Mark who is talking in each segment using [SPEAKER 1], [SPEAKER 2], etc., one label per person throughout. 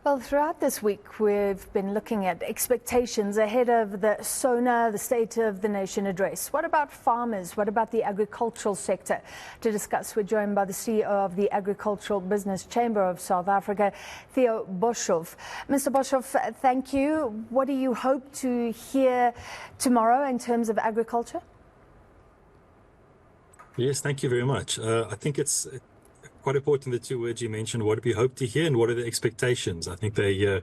[SPEAKER 1] Well, throughout this week, we've been looking at expectations ahead of the SONA, the State of the Nation address. What about farmers? What about the agricultural sector? To discuss, we're joined by the CEO of the Agricultural Business Chamber of South Africa, Theo Boshoff. Mr. Boshoff, thank you. What do you hope to hear tomorrow in terms of agriculture?
[SPEAKER 2] Yes, thank you very much. I think it's quite important, the two words you mentioned, what do we hope to hear and what are the expectations? I think they're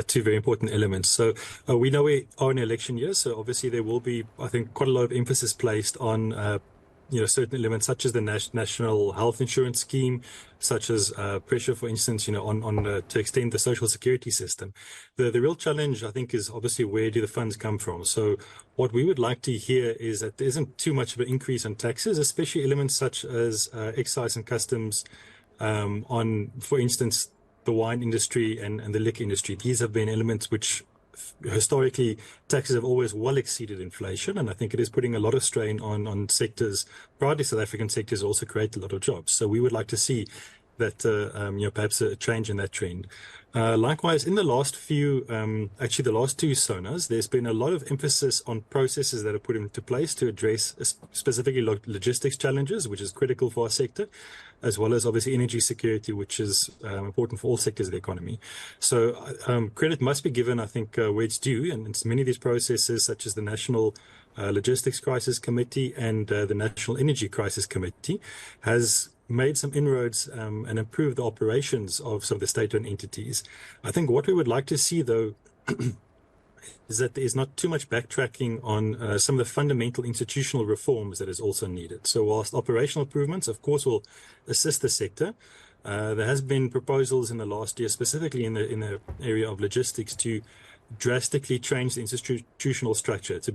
[SPEAKER 2] two very important elements. So we know we are in an election year, so obviously there will be, I think, quite a lot of emphasis placed on certain elements such as the national health insurance scheme, such as pressure, for instance, on to extend the social security system. The real challenge, I think, is obviously where do the funds come from? So what we would like to hear is that there isn't too much of an increase in taxes, especially elements such as excise and customs on, for instance, the wine industry and the liquor industry. These have been elements which historically taxes have always well exceeded inflation, and I think it is putting a lot of strain on sectors. Broadly, South African sectors also create a lot of jobs. So we would like to see that perhaps a change in that trend. Likewise, in the last few, actually the last two SONAs, there's been a lot of emphasis on processes that are put into place to address specifically logistics challenges, which is critical for our sector, as well as obviously energy security, which is important for all sectors of the economy. So credit must be given, I think, where it's due, and it's many of these processes, such as the National Logistics Crisis Committee and the National Energy Crisis Committee, has made some inroads and improved the operations of some of the state-owned entities. I think what we would like to see, though, is that there is not too much backtracking on some of the fundamental institutional reforms that is also needed. So whilst operational improvements, of course, will assist the sector, there has been proposals in the last year, specifically in the area of logistics, to drastically change the institutional structure to